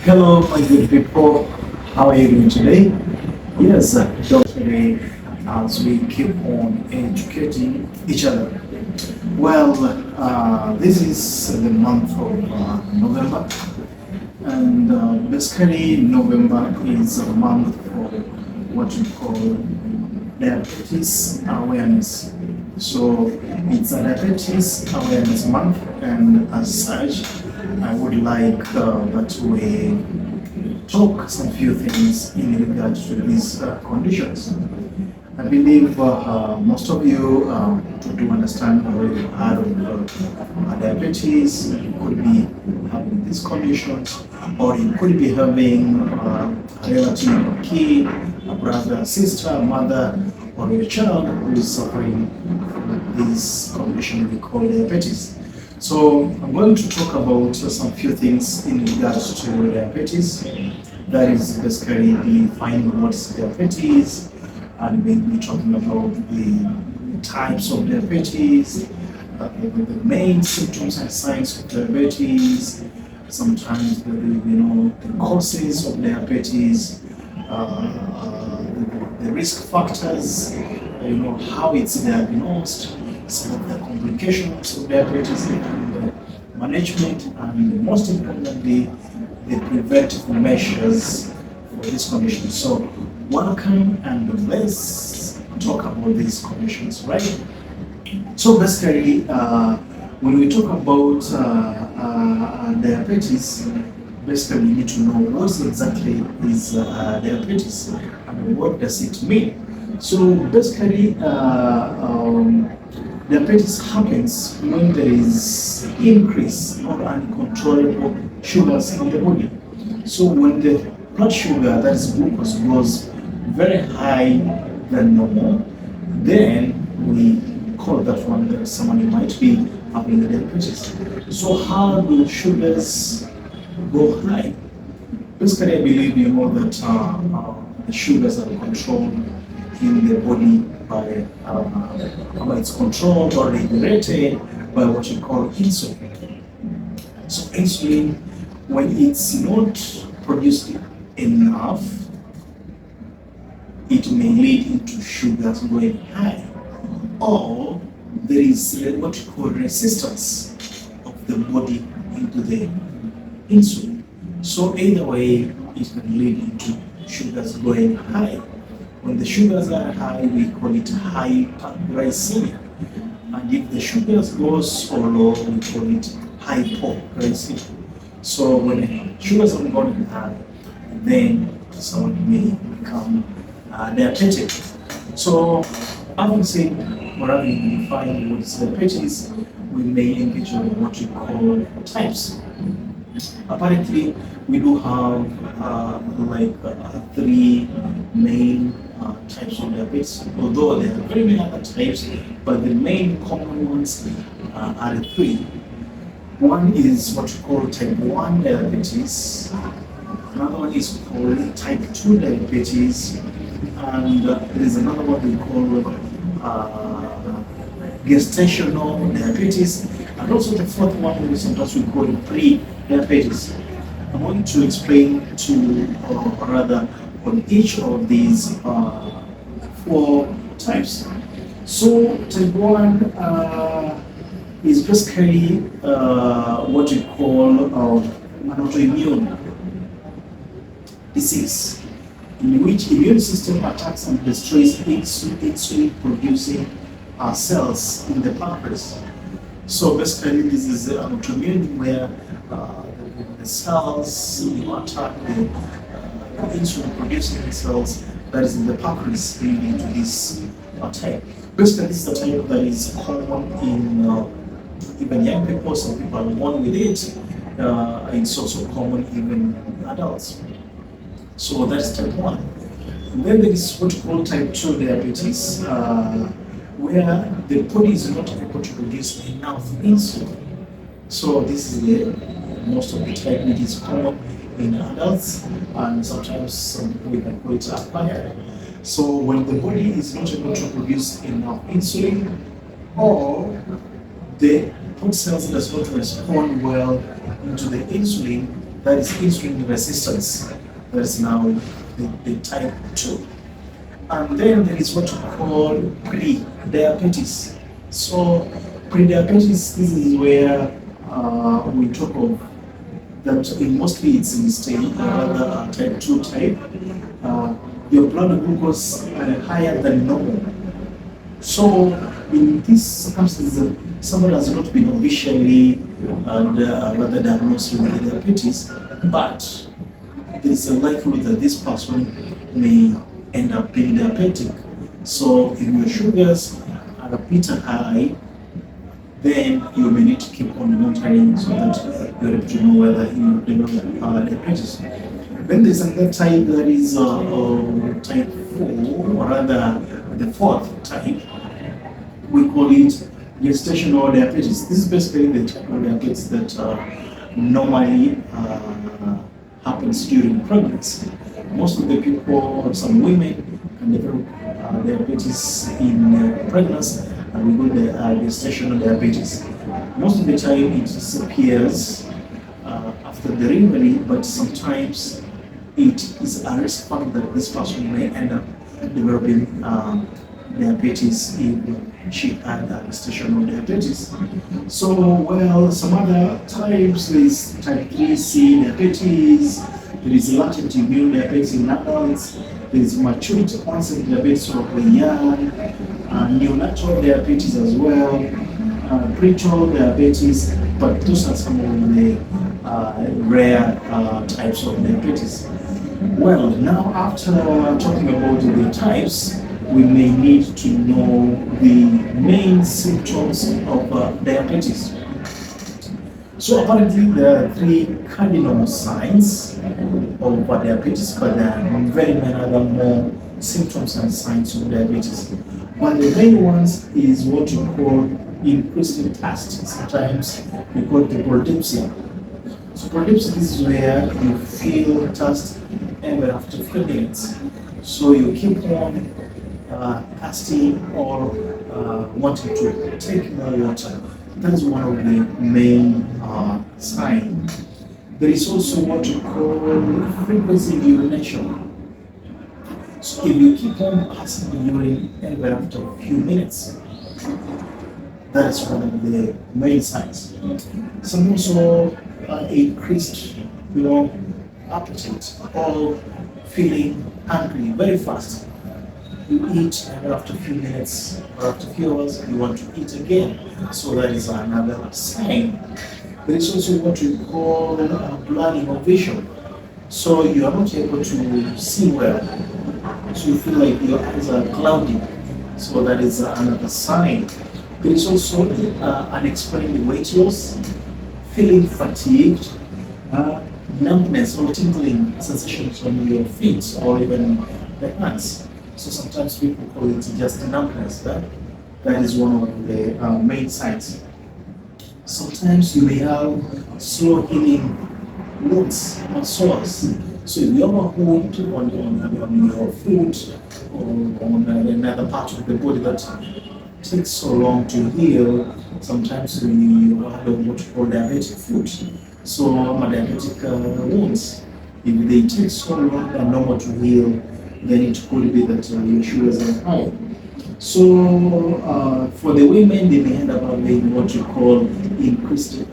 Hello, my good people. How are you doing today? Yes, today as we keep on educating each other. Well, this is the month of November, and basically, November is a month for what we call diabetes awareness. So, it's a diabetes awareness month, and as such, I would like that we talk some few things in regards to these conditions. I believe most of you do understand or you've heard of diabetes. You could be having these conditions, or you could be having a relative, a kid, a brother, a sister, a mother, or your child who is suffering from this condition we call diabetes. So I'm going to talk about some few things in regards to diabetes. That is basically defining what diabetes, and we'll be talking about the types of diabetes, the main symptoms and signs of diabetes, sometimes the causes of diabetes, the risk factors, how it's diagnosed, some of the complications of diabetes and management, and most importantly, the preventive measures for this condition. So, welcome and let's talk about these conditions, right? So, basically, when we talk about diabetes, basically we need to know what exactly is diabetes and what does it mean. So, basically, diabetes happens when there is increase or uncontrollable sugars in the body. So when the blood sugar, that is glucose, goes very high than normal, then we call that one that someone might be having diabetes. So how do sugars go high? Basically, I believe you know that the sugars are controlled in the body by it's controlled or regulated by what you call insulin. So insulin, when it's not produced enough, it may lead into sugars going high, or there is what you call resistance of the body into the insulin. So either way, it can lead into sugars going high. When the sugars are high, we call it hyperglycemia. And if the sugars goes so low, we call it hypoglycemia. So when the sugars are going high, then someone may become diabetic. So having said, or having defined what is diabetes, we may engage in what we call types. Apparently, we do have three main types of diabetes, although there are very many other types, but the main common ones are three. One is what we call type 1 diabetes, another one is called type 2 diabetes, and there is another one we call gestational diabetes, and also the fourth one, which sometimes we call pre-diabetes. I'm going to explain or rather, on each of these four types. So, type 1 is basically what we call an autoimmune disease, in which immune system attacks and destroys insulin producing cells in the pancreas. So basically, this is an autoimmune where the cells attack the insulin producing cells that is in the pancreas, leading to this type. Basically, this is a type that is common in even young people. Some people are born with it. It's also common even in adults. So that's type 1. And then there is what we call type 2 diabetes, where the body is not able to produce enough insulin. So this is most of the time it is common in adults, and sometimes some people we can call it acquired. So when the body is not able to produce enough insulin, or the blood cells does not respond well into the insulin, that is insulin resistance. That is now the type 2. And then there is what we call pre-diabetes. So pre-diabetes, this is where we talk of that mostly it's in stage, rather type 2 type. Your blood glucose higher than normal. So in these circumstances, someone has not been officially rather diagnosed with diabetes, but there is a likelihood that this person may end up being diabetic. So if your sugars are a bit high, then you may need to keep on monitoring so that you're able to know whether you develop diabetes. Then there's another type that is type 4, or rather the fourth type. We call it gestational diabetes. This is basically the type of diabetes that normally happens during pregnancy. Most of the people, some women, can develop diabetes in pregnancy, and we call the gestational diabetes. Most of the time it disappears after delivery, but sometimes it is a risk factor that this person may end up developing diabetes if she had gestational diabetes. So, well, some other types, there is type 3C diabetes, there is latent immune diabetes in adults, there is maturity onset diabetes of the young, neonatal diabetes as well, preterm diabetes, but those are some of the rare types of diabetes. Well, now after talking about the types, we may need to know the main symptoms of diabetes. So apparently there are 3 cardinal signs of diabetes, but there are very many other more symptoms and signs of diabetes. But the main ones is what you call increasing thirst. Sometimes we call it polydipsia. So polydipsia is where you feel thirst every after 3 minutes. So you keep on thirsty or wanting to take more water. That is one of the main signs. There is also what you call frequency urination. So if you keep on passing urine every after a few minutes, that is one of the main signs. Some also increased, appetite or feeling hungry very fast. You eat, and after a few minutes or after a few hours, you want to eat again. So that is another sign. There is also what we call blurring of vision. So you are not able to see well. So you feel like your eyes are cloudy. So that is another sign. There is also unexplained weight loss, feeling fatigued, numbness or tingling sensations on your feet or even the hands. So sometimes people call it just numbness. That is one of the main signs. Sometimes you may have slow healing wounds or sores. So if you have a wound on your foot or on another part of the body that takes so long to heal, sometimes you have what you call diabetic foot. So diabetic wounds, if they take so long and normal to heal, then it could be that your sugars are high. So for the women, they may end up having what you call increased,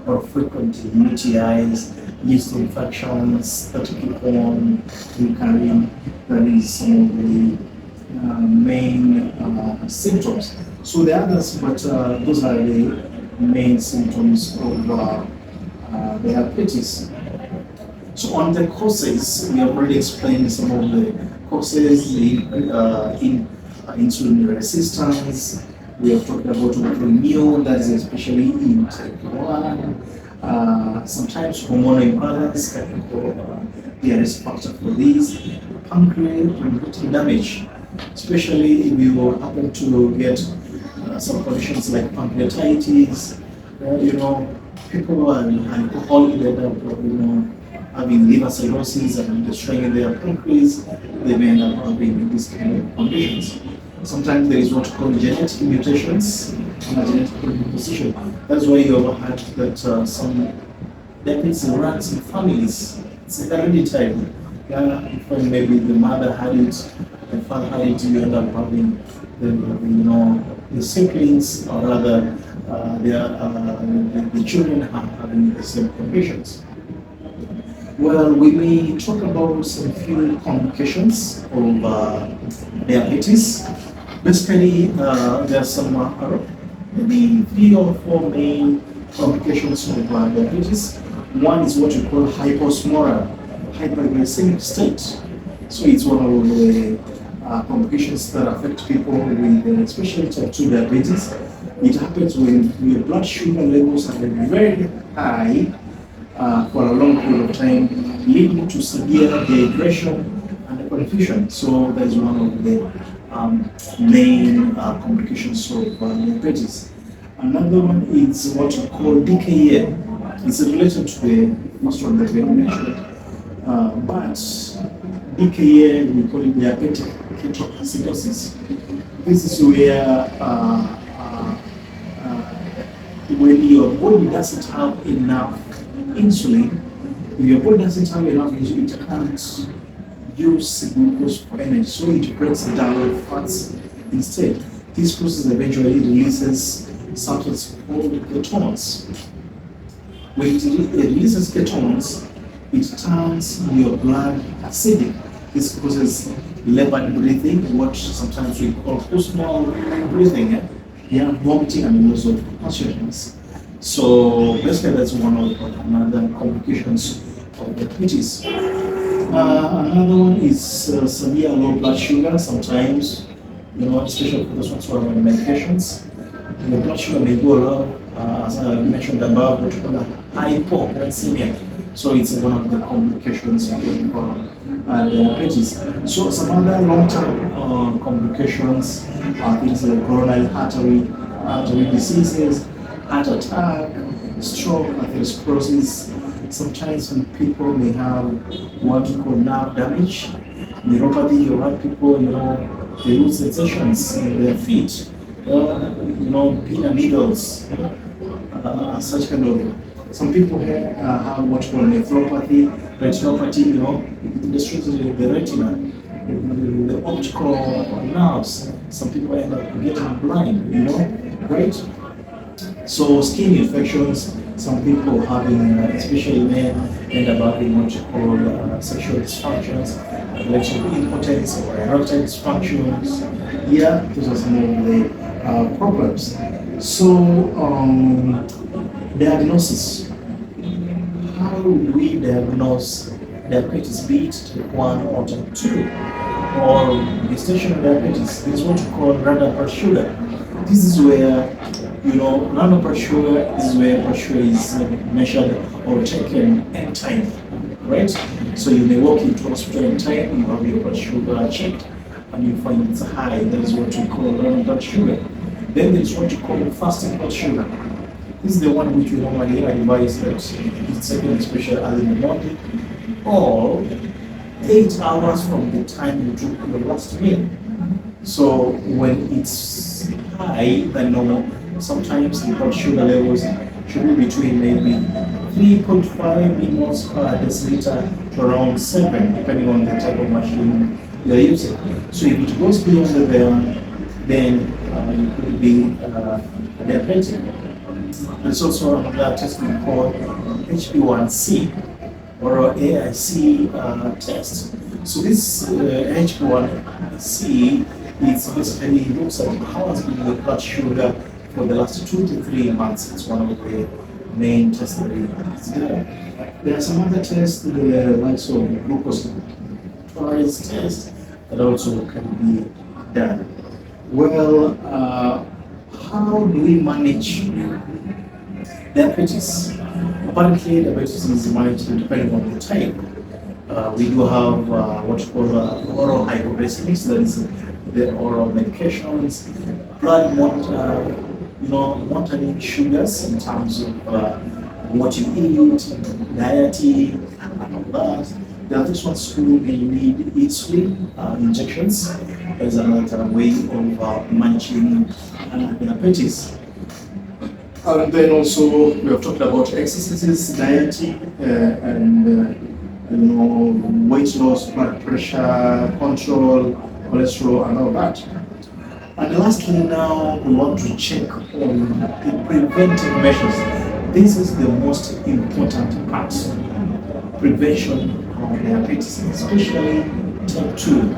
or frequent UTIs, yeast infections that keep on recurring. That is some of the main symptoms. So the others, but those are the main symptoms of diabetes. So on the causes, we have already explained some of the causes in insulin resistance. We have talked about autoimmune, that is especially in type 1. Sometimes hormonal imbalance can be a risk factor for this. Pancreatic damage, especially if you happen to get some conditions like pancreatitis, people who are alcoholic end up, having liver cirrhosis and destroying their pancreas, they may end up having these kind of conditions. Sometimes there is what we call genetic mutations and a genetic predisposition. That's why you ever had that some diabetes runs in families. It's hereditary. Yeah, when maybe the mother had it, the father had it, you end up having the siblings, or rather, the children are having the same conditions. Well, we may talk about some few complications of diabetes. Basically, there are some maybe 3 or 4 main complications of diabetes. One is what we call hyposmoral, hyperglycemic state. So it's one of the complications that affect people with especially type 2 diabetes. It happens when your blood sugar levels are very high for a long period of time, leading to severe dehydration and confusion. So that is one of the main complications of diabetes. Another one is what we call DKA. It's related to the first one that we mentioned, but DKA, we call it diabetic ketoacidosis. This is where when your body doesn't have enough insulin, if your body doesn't have enough insulin, it can't use glucose for energy, so it breaks down fats instead. This process eventually releases substance called ketones. When it releases ketones, it turns your blood acidic. This causes labored breathing, what sometimes we call postnal breathing, vomiting and loss of consciousness. So basically that's one of another complications of diabetes. Another one is severe low blood sugar. Sometimes, especially for those ones who are on medications, the blood sugar may go low, as I mentioned above, what we call hypoglycemia. So it's one of the complications of diabetes. So some other long-term complications are things like coronary artery diseases, heart attack, stroke, atherosclerosis. Sometimes some people may have what we call nerve damage, neuropathy. You have people, they lose sensations in their feet, pin and needles, such kind of. Some people have what we call nephropathy, retinopathy, it destroys the retina, the optical nerves. Some people end up getting blind, right? So skin infections, some people having, especially men, end up having what you call sexual dysfunctions, erectile impotence or erectile dysfunctions. Yeah, those are some of the problems. So diagnosis. How do we diagnose diabetes, be it type 1 or type 2, or gestational diabetes? This is what we call random blood sugar. This is where, random blood sugar is where blood sugar is measured or taken anytime, right? So you may walk into hospital anytime, you have your blood sugar checked, and you find it's high. That is what we call random blood sugar. Then there is what you call fasting blood sugar. This is the one which we normally advise that it's taken especially early in the morning, or 8 hours from the time you took your last meal. So when it's high than normal, sometimes the blood sugar levels should be between maybe 3.5 millimoles per deciliter to around 7, depending on the type of machine you're using. So if it goes beyond there, then it could be diabetic. There's also another test we call HbA1c or AIC test. So this HbA1c is basically looks at how has been the blood sugar for the last 2 to 3 months. It's one of the main tests that we do. There are some other tests, the likes of glucose tolerance test, that also can be done. Well, how do we manage diabetes? Apparently, diabetes is managed depending on the type. We do have what we call oral hypoglycemics, that is the oral medications, blood monitoring sugars in terms of what you eat, dieting, and all that. There are those ones who may need insulin injections as another way of managing diabetes. And then also we have talked about exercises, dieting, and weight loss, blood pressure control, cholesterol, and all that. And lastly, now we want to check on the preventive measures. This is the most important part. Prevention of diabetes, especially type 2.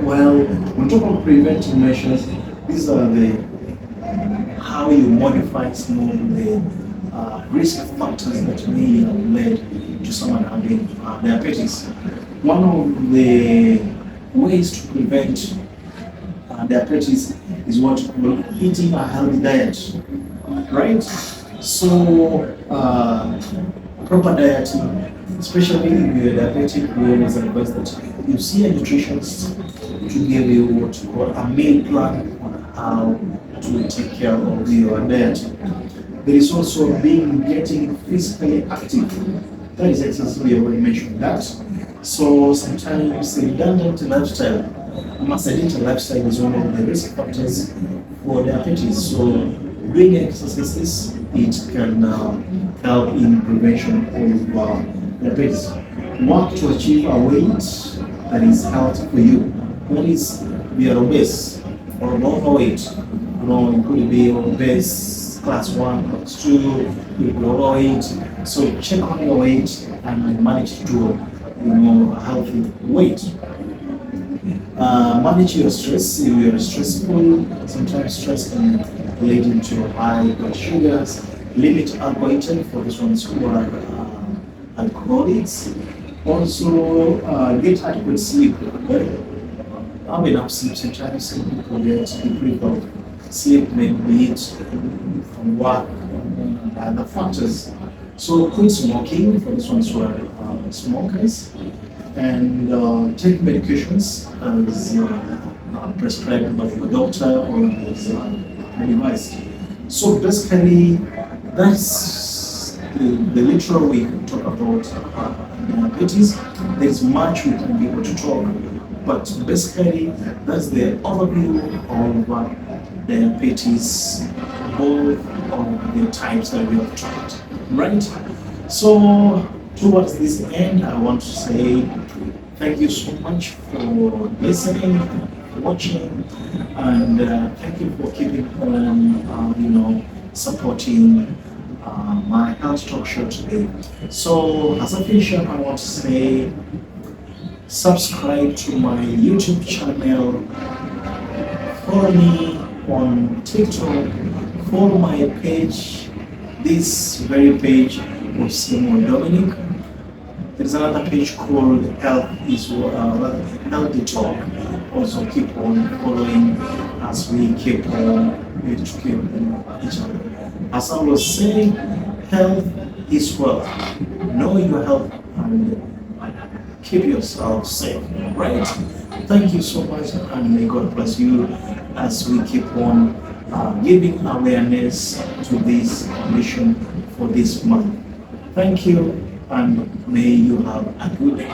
Well, when we talk about preventive measures, these are the how you modify some of the risk factors that may have led to someone having diabetes. One of the ways to prevent diabetes is what we call eating a healthy diet, right? So, proper dieting, especially if you're diabetic, we always advise that you see a nutritionist to give you what you call a meal plan on how to take care of your diet. There is also getting physically active. That is exercise, we already mentioned that. So sometimes redundant lifestyle, a sedentary lifestyle is one of the risk factors for diabetes. So doing exercises, it can help in prevention of diabetes. Work to achieve a weight that is healthy for you. That is, we are obese or overweight. You could be obese class 1, class 2, you could be overweight. So check on your weight and manage to a healthy weight. Manage your stress. If you are stressful, sometimes stress can lead into high blood sugars. Limit alcohol intake for those ones who are alcoholics. Also, get adequate sleep. Have enough sleep. Sometimes some people get deprived of sleep, maybe it from work and other factors. So quit smoking for those ones who are smokers, and take medications as prescribed by your doctor or as advised. So basically, that's the literal way we talk about diabetes. There's much we can be able to talk, but basically that's the overview of diabetes, both of the types that we have talked. Right? So towards this end, I want to say thank you so much for listening, watching, and thank you for keeping on, supporting my health talk show today. So as a finish up, I want to say subscribe to my YouTube channel, follow me on TikTok, follow my page, this very page of Simon Dominic. There's another page called Healthy Talk. Also keep on following as we keep on educating each other. As I was saying, health is wealth. Know your health and keep yourself safe, right? Thank you so much, and may God bless you as we keep on giving awareness to this mission for this month. Thank you, and may you have a good day.